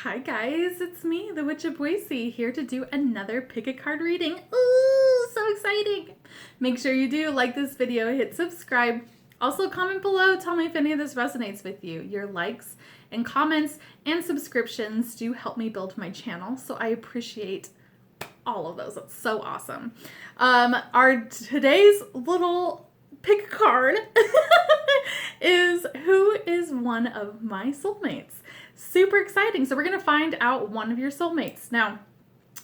Hi guys, it's me, the Witch of Boise, here to do another pick a card reading. Ooh, so exciting! Make sure you do like this video, hit subscribe. Also comment below, tell me if any of this resonates with you. Your likes and comments and subscriptions do help me build my channel, so I appreciate all of those. That's so awesome. Our today's little pick a card is who is one of my soulmates. Super exciting. So we're going to find out one of your soulmates. Now,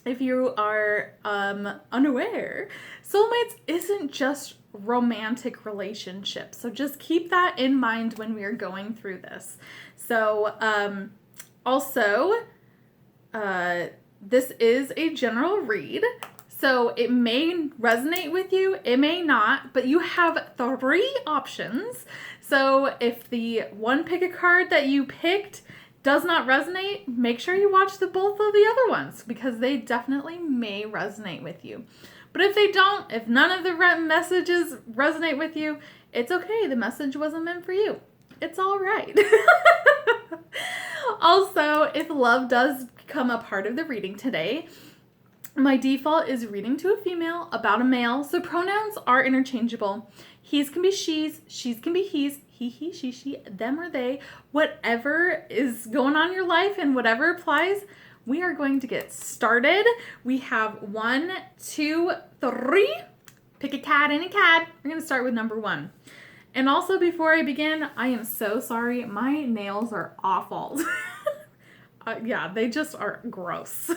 if you are unaware, soulmates isn't just romantic relationships. So just keep that in mind when we are going through this. So this is a general read. So it may resonate with you, it may not, but you have 3 options. So if the one pick a card that you picked does not resonate, make sure you watch both of the other ones because they definitely may resonate with you. But if they don't, if none of the messages resonate with you, it's okay. The message wasn't meant for you. It's all right. Also, if love does become a part of the reading today, my default is reading to a female about a male, so pronouns are interchangeable. He's can be she's can be he's, he, she, them or they. Whatever is going on in your life and whatever applies, we are going to get started. We have 1, 2, 3. Pick a cat, any cat. We're going to start with number 1. And also before I begin, I am so sorry. My nails are awful. Yeah, they just are gross. All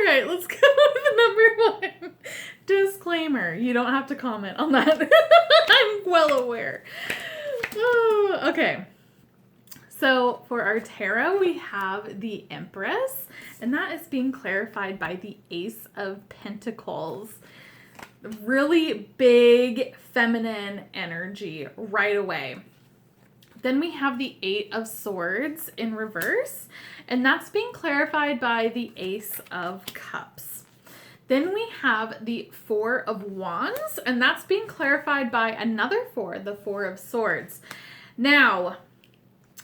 right, let's go with number 1. Disclaimer, you don't have to comment on that. I'm well aware. Oh, okay. So for our tarot, we have the Empress, and that is being clarified by the Ace of Pentacles. Really big feminine energy right away. Then we have the 8 of Swords in reverse, and that's being clarified by the Ace of Cups. Then we have the 4 of Wands, and that's being clarified by another 4, the 4 of Swords. Now,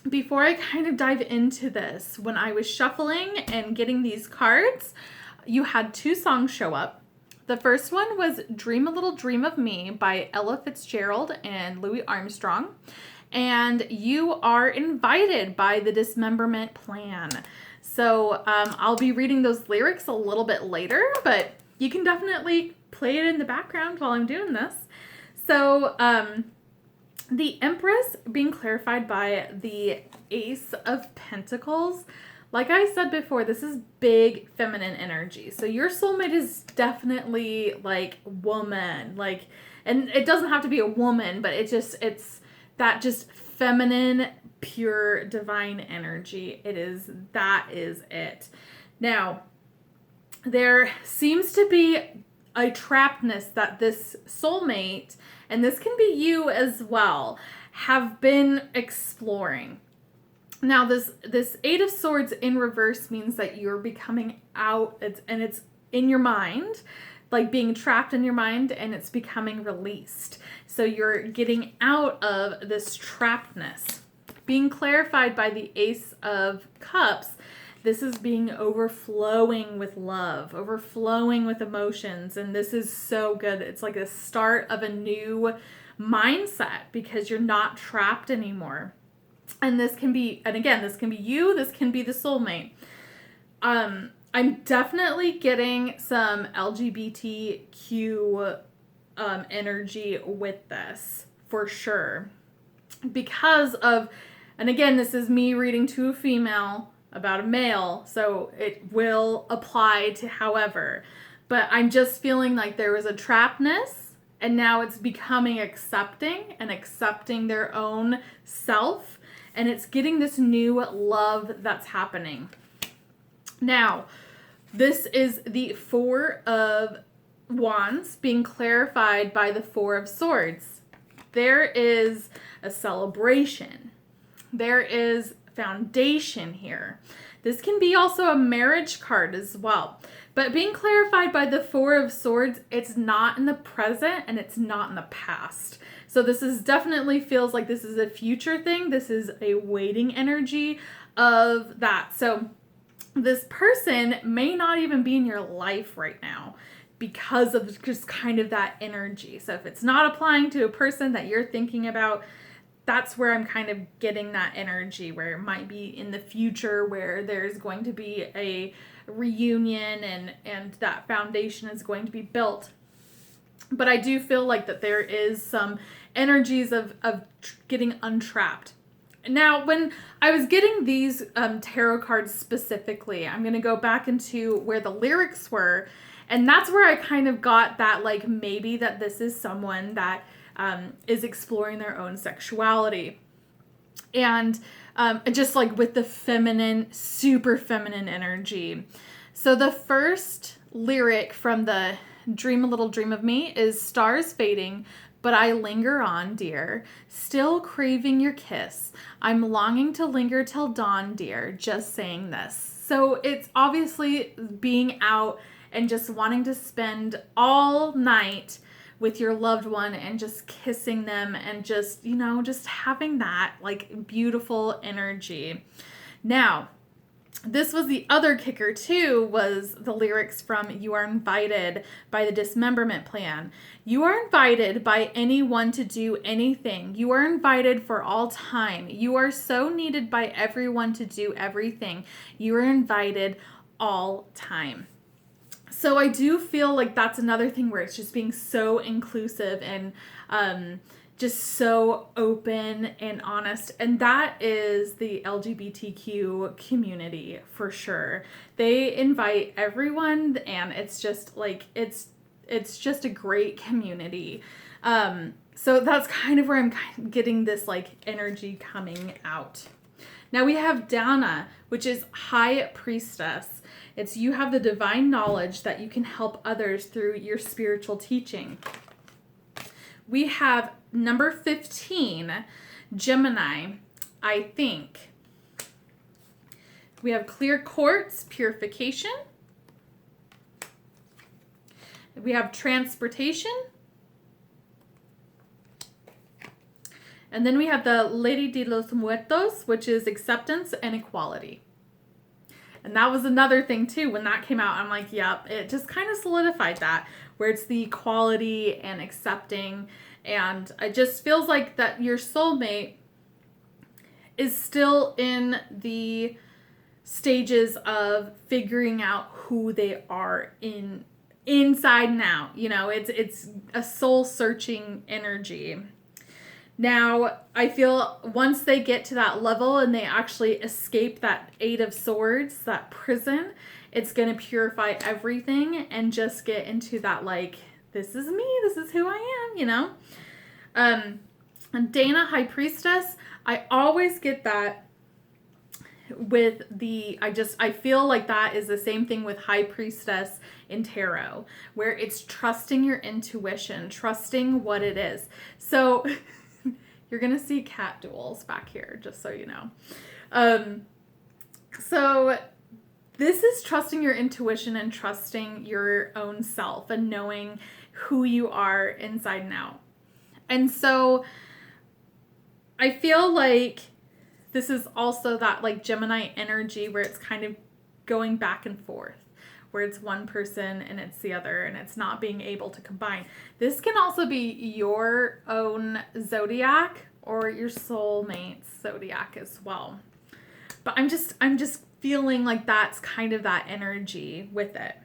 before I kind of dive into this, when I was shuffling and getting these cards, you had 2 songs show up. The first one was Dream a Little Dream of Me by Ella Fitzgerald and Louis Armstrong. And you are invited by the Dismemberment Plan. So I'll be reading those lyrics a little bit later, but you can definitely play it in the background while I'm doing this. So the Empress being clarified by the Ace of Pentacles. Like I said before, this is big feminine energy. So your soulmate is definitely like woman, like, and it doesn't have to be a woman, but it's that just feminine, pure, divine energy. That is it. Now, there seems to be a trappedness that this soulmate, and this can be you as well, have been exploring. Now, this 8 of Swords in reverse means that you're becoming out, and it's in your mind, like being trapped in your mind, and it's becoming released. So you're getting out of this trappedness. Being clarified by the Ace of Cups, this is being overflowing with love, overflowing with emotions, and this is so good. It's like the start of a new mindset because you're not trapped anymore. And this can be, and again, this can be you, this can be the soulmate. I'm definitely getting some LGBTQ energy with this, for sure. Because of, and again, this is me reading to a female about a male, so it will apply to however. But I'm just feeling like there was a trappedness, and now it's becoming accepting and accepting their own self, and it's getting this new love that's happening. Now, this is the 4 of Wands being clarified by the 4 of Swords. There is a celebration. There is foundation here. This can be also a marriage card as well. But being clarified by the 4 of Swords, it's not in the present and it's not in the past. So this is definitely feels like this is a future thing. This is a waiting energy of that. So this person may not even be in your life right now because of just kind of that energy. So if it's not applying to a person that you're thinking about, that's where I'm kind of getting that energy, where it might be in the future where there's going to be a reunion and that foundation is going to be built. But I do feel like that there is some energies of getting untrapped. Now, when I was getting these tarot cards specifically, I'm going to go back into where the lyrics were. And that's where I kind of got that, like, maybe that this is someone that is exploring their own sexuality. And just like with the feminine, super feminine energy. So the first lyric from the Dream a Little Dream of Me is stars fading, but I linger on, dear, still craving your kiss. I'm longing to linger till dawn, dear, just saying this. So it's obviously being out and just wanting to spend all night with your loved one and just kissing them and just, you know, just having that like beautiful energy. Now, this was the other kicker too, was the lyrics from You Are Invited by the Dismemberment Plan. You are invited by anyone to do anything. You are invited for all time. You are so needed by everyone to do everything. You are invited all time. So I do feel like that's another thing where it's just being so inclusive and just so open and honest. And that is the LGBTQ community for sure. They invite everyone, and it's just like, it's just a great community. So that's kind of where I'm kind of getting this like energy coming out. Now we have Dana, which is High Priestess. It's you have the divine knowledge that you can help others through your spiritual teaching. We have number 15, Gemini, I think. We have clear quartz, purification. We have transportation. And then we have the Lady de los Muertos, which is acceptance and equality. And that was another thing too, when that came out, I'm like, yep, it just kind of solidified that, where it's the equality and accepting. And it just feels like that your soulmate is still in the stages of figuring out who they are inside and out. You know, it's a soul searching energy. Now, I feel once they get to that level and they actually escape that Eight of Swords, that prison, it's going to purify everything and just get into that, like, this is me, this is who I am, you know? And Dana, High Priestess, I always get that with I feel like that is the same thing with High Priestess in tarot, where it's trusting your intuition, trusting what it is. So you're going to see cat duels back here, just so you know. So this is trusting your intuition and trusting your own self and knowing who you are inside and out. And so I feel like this is also that like Gemini energy where it's kind of going back and forth, where it's one person and it's the other and it's not being able to combine. This can also be your own zodiac or your soulmate's zodiac as well. But I'm just feeling like that's kind of that energy with it.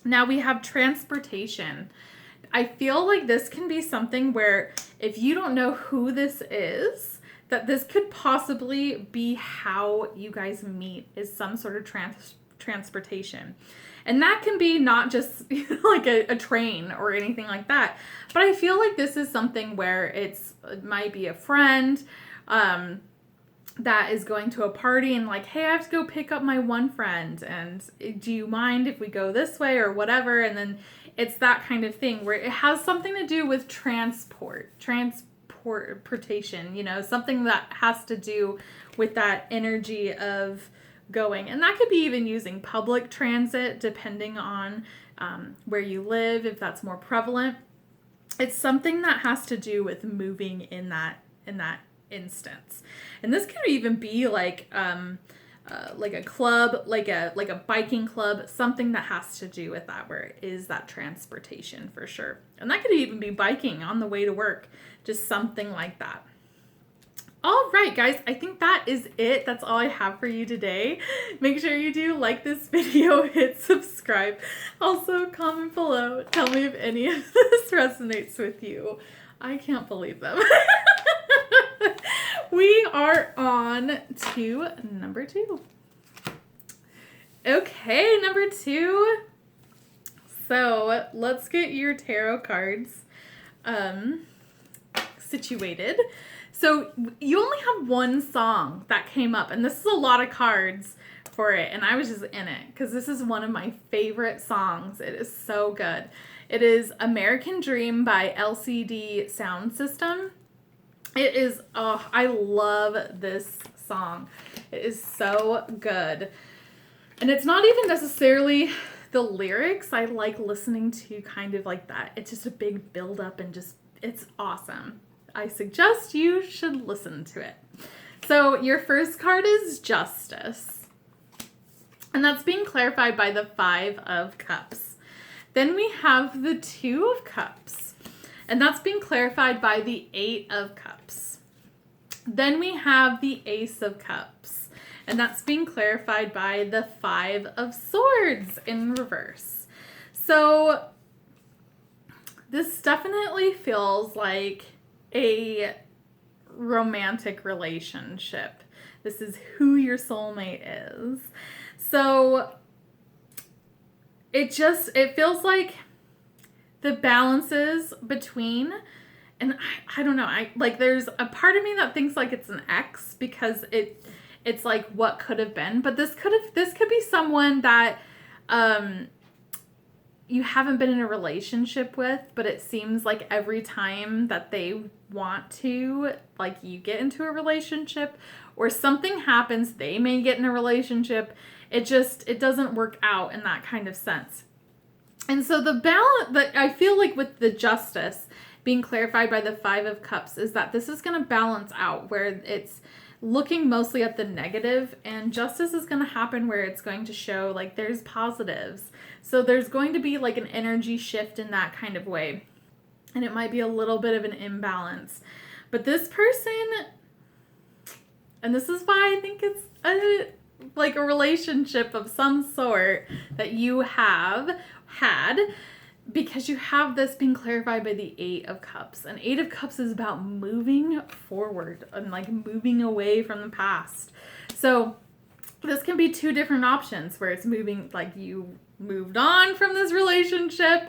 Now we have transportation. I feel like this can be something where if you don't know who this is, that this could possibly be how you guys meet, is some sort of transportation. And that can be not just like a train or anything like that. But I feel like this is something where it might be a friend that is going to a party and like, hey, I have to go pick up my one friend. And do you mind if we go this way or whatever? And then it's that kind of thing where it has something to do with transportation, you know, something that has to do with that energy of going. And that could be even using public transit, depending on where you live, if that's more prevalent. it's something that has to do with moving in that instance. And this could even be like a club, like a biking club, something that has to do with that, where it is that transportation for sure. And that could even be biking on the way to work, just something like that. All right, guys, I think that is it. That's all I have for you today. Make sure you do like this video, hit subscribe. Also, comment below. Tell me if any of this resonates with you. I can't believe them. We are on to number 2. Okay, number 2. So let's get your tarot cards situated. So you only have one song that came up, and this is a lot of cards for it, and I was just in it because this is one of my favorite songs. It is so good. It is American Dream by LCD Sound System. It is, oh, I love this song. It is so good. And it's not even necessarily the lyrics. I like listening to kind of like that. It's just a big build up and just, it's awesome. I suggest you should listen to it. So your first card is Justice. And that's being clarified by the 5 of Cups. Then we have the 2 of Cups. And that's being clarified by the 8 of Cups. Then we have the Ace of Cups. And that's being clarified by the 5 of Swords in reverse. So this definitely feels like a romantic relationship. This is who your soulmate is. So it feels like the balances between, and I don't know, there's a part of me that thinks like it's an ex because it's like what could have been, but this could be someone that you haven't been in a relationship with, but it seems like every time that they want to, like, you get into a relationship or something happens, they may get in a relationship, it doesn't work out in that kind of sense. And so the balance that I feel like with the Justice being clarified by the 5 of Cups is that this is going to balance out where it's looking mostly at the negative, and justice is going to happen where it's going to show like there's positives. So there's going to be like an energy shift in that kind of way. And it might be a little bit of an imbalance. But this person, and this is why I think it's a relationship of some sort that you have had, because you have this being clarified by the 8 of Cups. And 8 of Cups is about moving forward and like moving away from the past. So this can be 2 different options where it's moving, like you moved on from this relationship,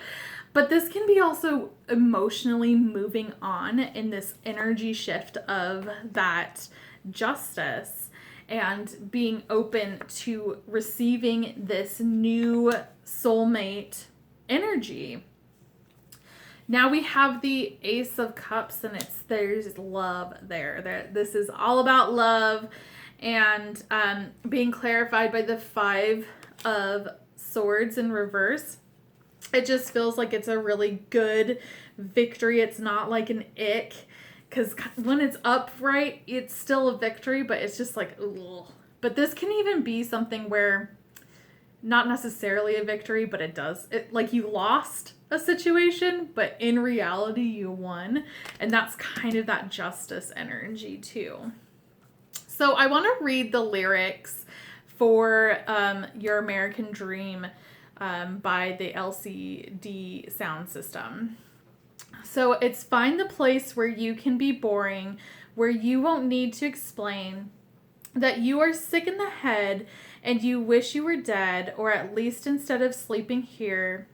but this can be also emotionally moving on in this energy shift of that justice and being open to receiving this new soulmate energy. Now we have the Ace of Cups, and there's love there. This is all about love, and being clarified by the 5 of Swords in reverse. It just feels like it's a really good victory. It's not like an ick, because when it's upright, it's still a victory, but it's just like, ugh. But this can even be something where not necessarily a victory, but like you lost a situation, but in reality you won. And that's kind of that justice energy too. So I want to read the lyrics for Your American Dream by the LCD Sound System. So it's find the place where you can be boring, where you won't need to explain that you are sick in the head and you wish you were dead, or at least instead of sleeping here,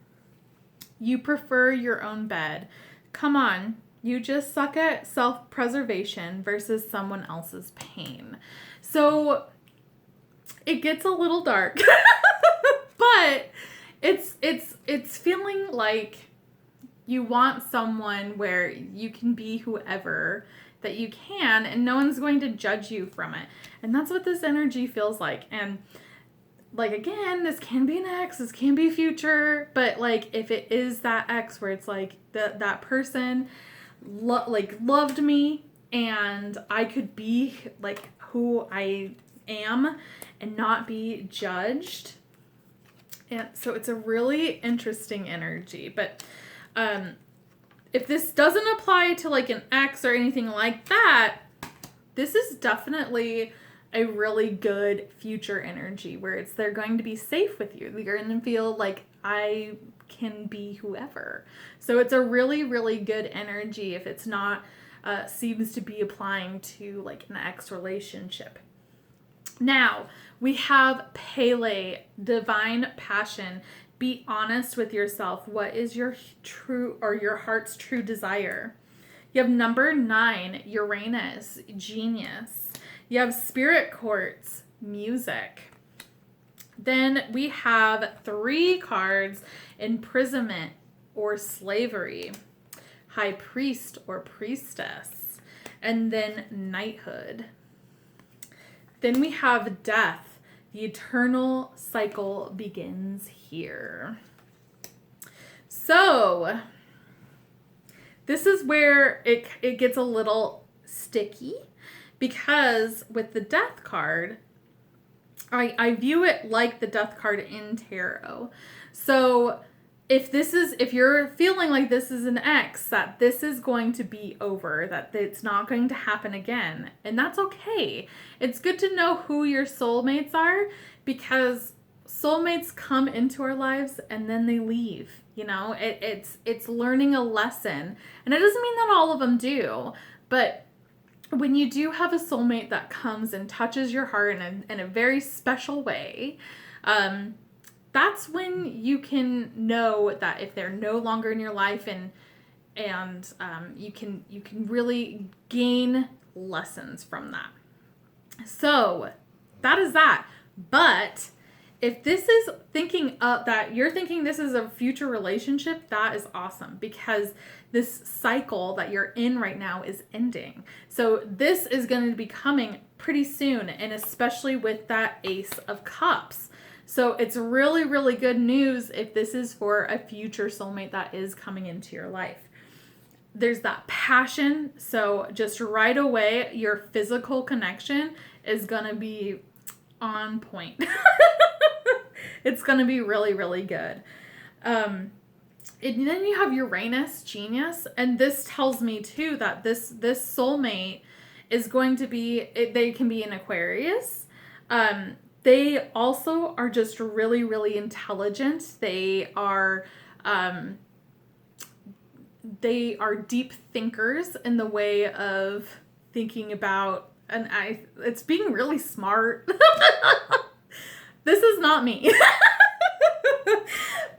you prefer your own bed. Come on, you just suck at self-preservation versus someone else's pain. So it gets a little dark, but it's feeling like you want someone where you can be whoever that you can, and no one's going to judge you from it. And that's what this energy feels like. And like, again, this can be an ex, this can be future, but like if it is that ex where it's like that person loved me and I could be like who I am and not be judged. And so it's a really interesting energy. But if this doesn't apply to like an ex or anything like that, this is definitely a really good future energy where they're going to be safe with you. You're going to feel like I can be whoever. So it's a really, really good energy if it's not seems to be applying to like an ex relationship. Now, we have Pele, divine passion. Be honest with yourself. What is your true or your heart's true desire? You have number 9, Uranus, genius. You have spirit quartz, music. Then we have 3 cards, imprisonment or slavery, high priest or priestess, and then knighthood. Then we have death. The eternal cycle begins here. So this is where it gets a little sticky, because with the death card, I view it like the death card in tarot. So if you're feeling like this is an ex, that this is going to be over, that it's not going to happen again, and that's okay. It's good to know who your soulmates are, because soulmates come into our lives and then they leave. You know, it's learning a lesson, and it doesn't mean that all of them do, but when you do have a soulmate that comes and touches your heart in a very special way, that's when you can know that if they're no longer in your life, and you can really gain lessons from that. So that is that. But if this is thinking that you're thinking this is a future relationship, that is awesome, because this cycle that you're in right now is ending. So this is going to be coming pretty soon, and especially with that Ace of Cups. So it's really, really good news if this is for a future soulmate that is coming into your life. There's that passion. So just right away, your physical connection is going to be on point. It's going to be really, really good. And then you have Uranus, genius. And this tells me too that this soulmate is going to be, they can be an Aquarius. They also are just really, really intelligent. They are deep thinkers in the way of thinking about, and it's being really smart. This is not me.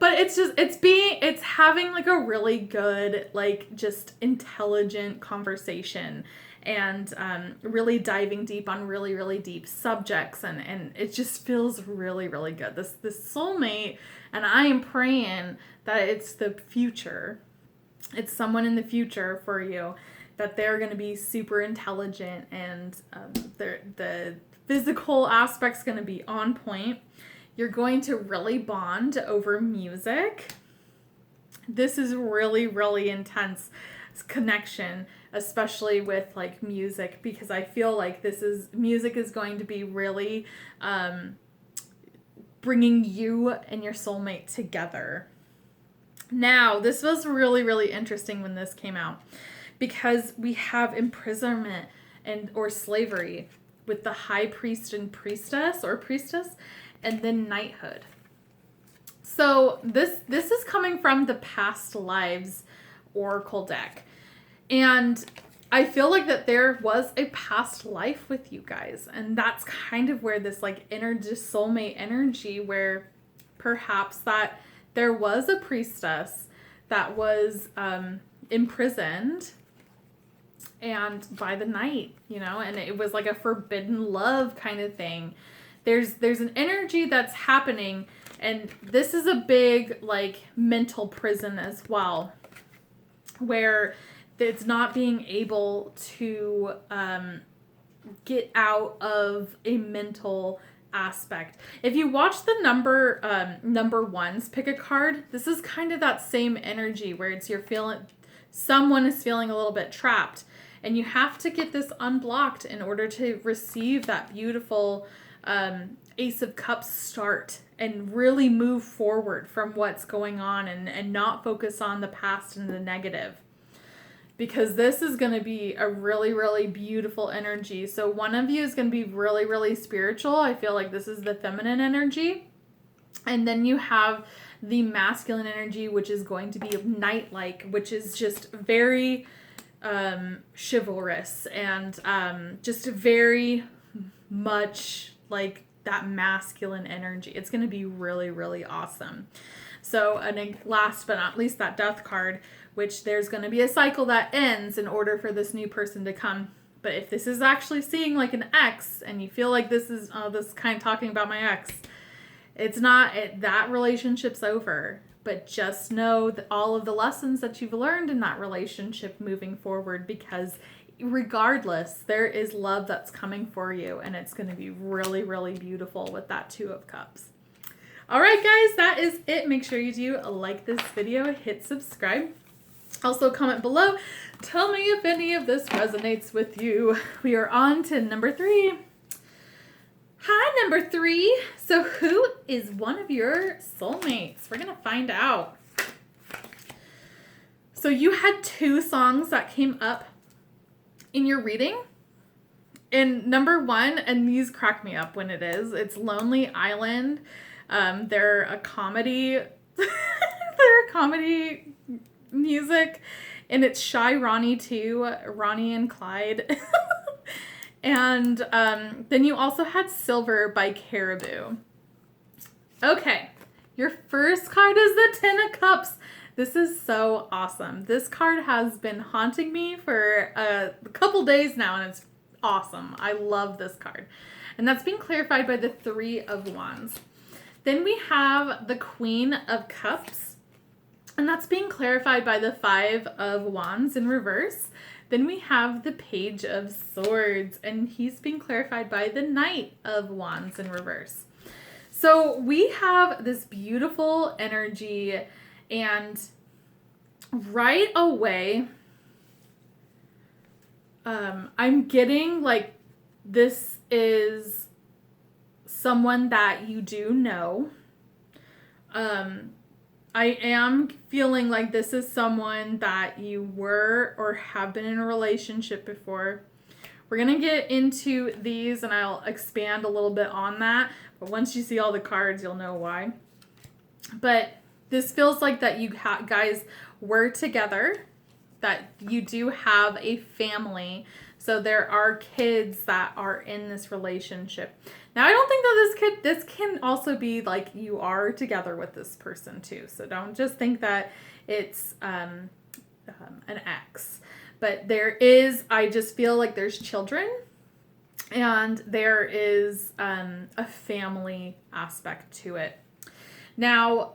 But it's having like a really good, like just intelligent conversation, and really diving deep on really, really deep subjects, and it just feels really, really good. This soulmate, and I am praying that it's the future. It's someone in the future for you, that they're going to be super intelligent, and the physical aspect's going to be on point. You're going to really bond over music. This is really, really intense connection, especially with like music, because I feel like music is going to be really bringing you and your soulmate together. Now, this was really, really interesting when this came out, because we have imprisonment or slavery with the high priest and priestess, and then knighthood. So this is coming from the past lives oracle deck. And I feel like that there was a past life with you guys. And that's kind of where this like soulmate energy, where perhaps that there was a priestess that was imprisoned and by the knight, you know, and it was like a forbidden love kind of thing. There's an energy that's happening, and this is a big like mental prison as well, where it's not being able to get out of a mental aspect. If you watch the number ones pick a card, this is kind of that same energy where it's someone is feeling a little bit trapped, and you have to get this unblocked in order to receive that beautiful Ace of Cups start and really move forward from what's going on and not focus on the past and the negative. Because this is going to be a really, really beautiful energy. So one of you is going to be really, really spiritual. I feel like this is the feminine energy. And then you have the masculine energy, which is going to be knight-like, which is just very chivalrous and just very much like that masculine energy. It's going to be really, really awesome. So, and last but not least, that death card, which there's going to be a cycle that ends in order for this new person to come. But if this is actually seeing like an ex and you feel like this is kind of talking about my ex, it's not, that relationship's over. But just know that all of the lessons that you've learned in that relationship moving forward, because regardless, there is love that's coming for you, and it's going to be really, really beautiful with that Two of Cups. All right, guys, that is it. Make sure you do like this video, hit subscribe. Also, comment below. Tell me if any of this resonates with you. We are on to number 3. Hi, number 3. So who is one of your soulmates? We're going to find out. So you had 2 songs that came up in your reading. And number 1, and these crack me up when it's Lonely Island. They're a comedy. They're a comedy music, and it's Shy Ronnie too, Ronnie and Clyde. And then you also had Silver by Caribou. Okay, your first card is the Ten of Cups. This is so awesome. This card has been haunting me for a couple days now, and it's awesome. I love this card. And that's being clarified by the Three of Wands. Then we have the Queen of Cups, and that's being clarified by the Five of Wands in reverse. Then we have the Page of Swords, and he's being clarified by the Knight of Wands in reverse. So we have this beautiful energy, and right away, I'm getting like this is someone that you do know. I am feeling like this is someone that you were or have been in a relationship before. We're going to get into these and I'll expand a little bit on that. But once you see all the cards, you'll know why. But this feels like that you guys were together, that you do have a family. So there are kids that are in this relationship. Now, I don't think that this can also be like you are together with this person too. So don't just think that it's an ex. But I just feel like there's children and there is a family aspect to it. Now,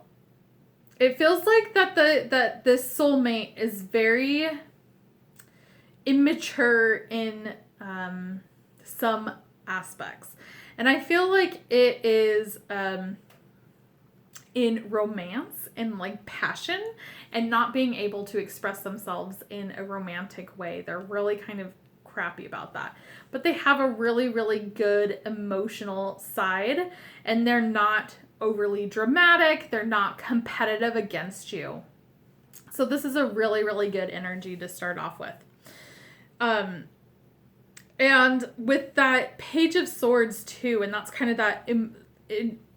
it feels like that this soulmate is very immature in some aspects. And I feel like it is in romance and like passion and not being able to express themselves in a romantic way. They're really kind of crappy about that. But they have a really, really good emotional side, and they're not overly dramatic. They're not competitive against you. So this is a really, really good energy to start off with. And with that Page of Swords too, and that's kind of that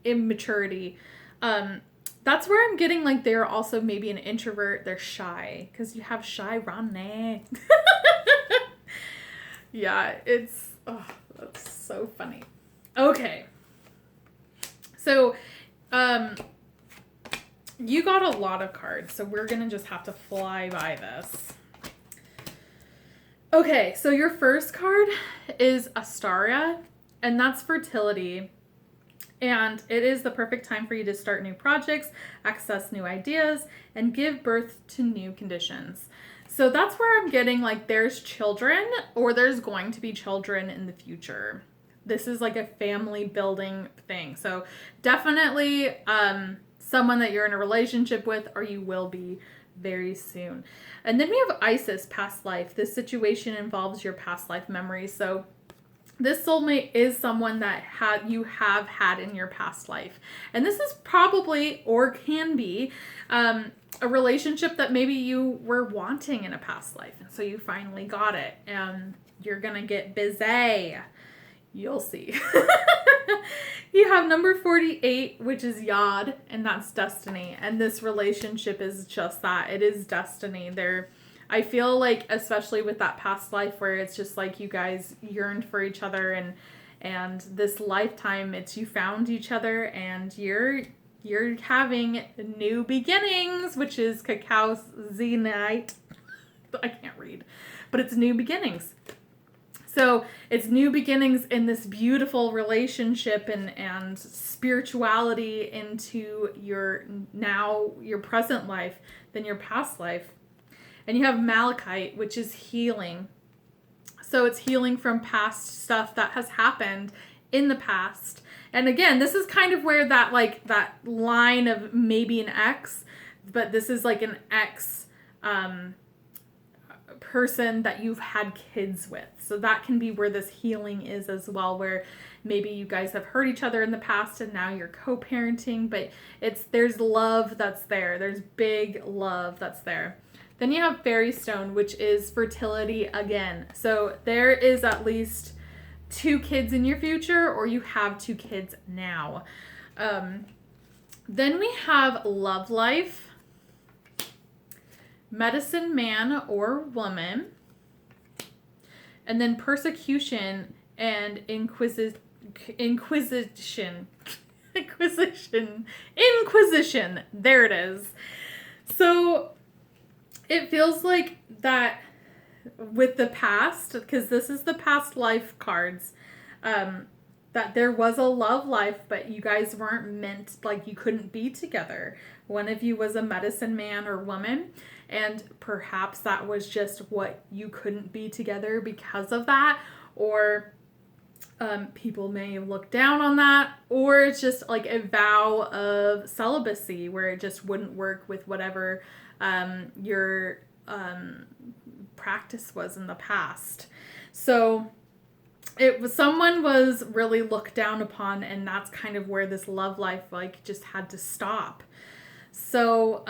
immaturity. That's where I'm getting like they're also maybe an introvert. They're shy because you have Shy Ronnie. Yeah, that's so funny. Okay. So, you got a lot of cards, so we're gonna just have to fly by this. Okay, so your first card is Astrology, and that's fertility. And it is the perfect time for you to start new projects, access new ideas, and give birth to new conditions. So that's where I'm getting like there's children, or there's going to be children in the future. this is like a family building thing. So definitely someone that you're in a relationship with, or you will be very soon. And then we have Isis, past life. This situation involves your past life memories. So this soulmate is someone that you have had in your past life. And this is probably, or can be, a relationship that maybe you were wanting in a past life. And so you finally got it. And you're going to get busy. You'll see. You have number 48, which is Yod, and that's destiny. And this relationship is just that. It is destiny. I feel like, especially with that past life where it's just like you guys yearned for each other, and this lifetime it's you found each other, and you're having new beginnings, which is cacao zenite. I can't read, but it's new beginnings. So it's new beginnings in this beautiful relationship and spirituality into your present life than your past life. And you have Malachite, which is healing. So it's healing from past stuff that has happened in the past. And again, this is kind of where that line of maybe an ex, but this is like an ex person that you've had kids with. So that can be where this healing is as well, where maybe you guys have hurt each other in the past and now you're co-parenting, but there's love that's there. There's big love that's there. Then you have Fairy Stone, which is fertility again. So there is at least 2 kids in your future, or you have 2 kids now. Then we have Love Life, Medicine Man or Woman, and then Persecution and Inquisition. There it is. So it feels like that with the past, because this is the past life cards, that there was a love life, but you guys weren't meant, like you couldn't be together. One of you was a medicine man or woman, and perhaps that was just what you couldn't be together because of that, or people may look down on that, or it's just like a vow of celibacy where it just wouldn't work with whatever your practice was in the past. So someone was really looked down upon, and that's kind of where this love life like just had to stop. So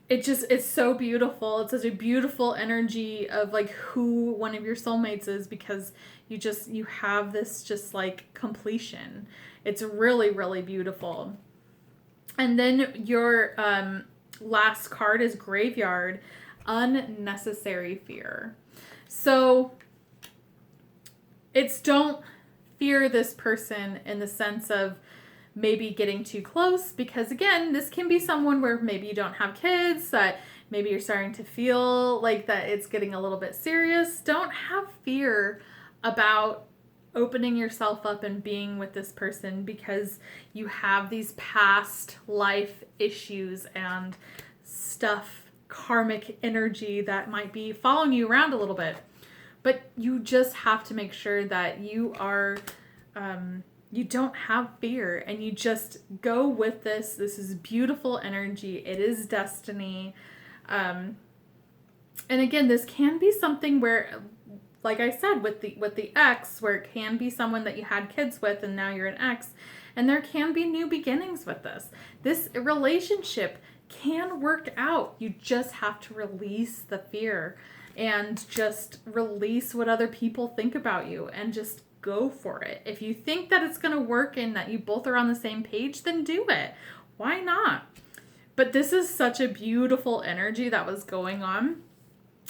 it's so beautiful. It's such a beautiful energy of like who one of your soulmates is, because you have this just like completion. It's really, really beautiful. And then your last card is Graveyard, unnecessary fear. So it's don't fear this person in the sense of maybe getting too close, because again, this can be someone where maybe you don't have kids, that maybe you're starting to feel like that it's getting a little bit serious. Don't have fear about opening yourself up and being with this person, because you have these past life issues and stuff, karmic energy that might be following you around a little bit. But you just have to make sure that you are, you don't have fear, and you just go with this. This is beautiful energy. It is destiny. And again, this can be something where, like I said, with the ex, where it can be someone that you had kids with and now you're an ex, and there can be new beginnings with this. This relationship can work out. You just have to release the fear and just release what other people think about you and just go for it. If you think that it's going to work and that you both are on the same page, then do it. Why not? But this is such a beautiful energy that was going on.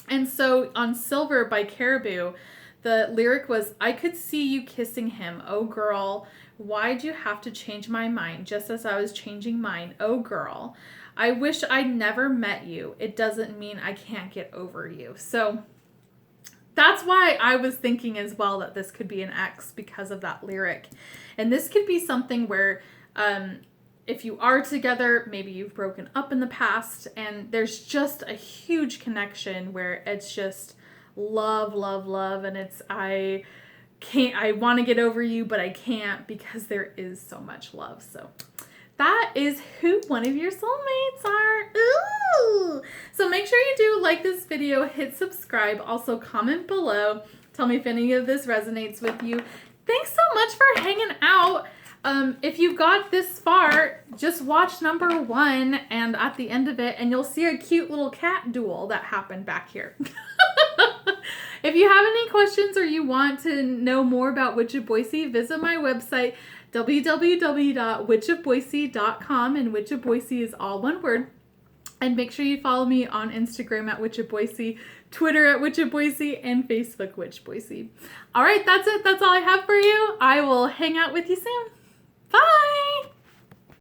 And so on Silver by Caribou, the lyric was, I could see you kissing him. Oh, girl, why'd you have to change my mind just as I was changing mine? Oh, girl, I wish I'd never met you. It doesn't mean I can't get over you. So that's why I was thinking as well that this could be an ex, because of that lyric. And this could be something where if you are together, maybe you've broken up in the past, and there's just a huge connection where it's just love, love, love. And it's, I I want to get over you, but I can't because there is so much love. So that is who one of your soulmates are. Ooh! So make sure you do like this video, hit subscribe, also comment below. Tell me if any of this resonates with you. Thanks so much for hanging out. If you got this far, just watch number 1 and at the end of it, and you'll see a cute little cat duel that happened back here. If you have any questions or you want to know more about Witch of Boise, visit my website, www.witchofboise.com, and Witch of Boise is all one word. And make sure you follow me on Instagram at Witch of Boise, Twitter at Witch of Boise, and Facebook Witch Boise. All right, that's it. That's all I have for you. I will hang out with you soon. Bye!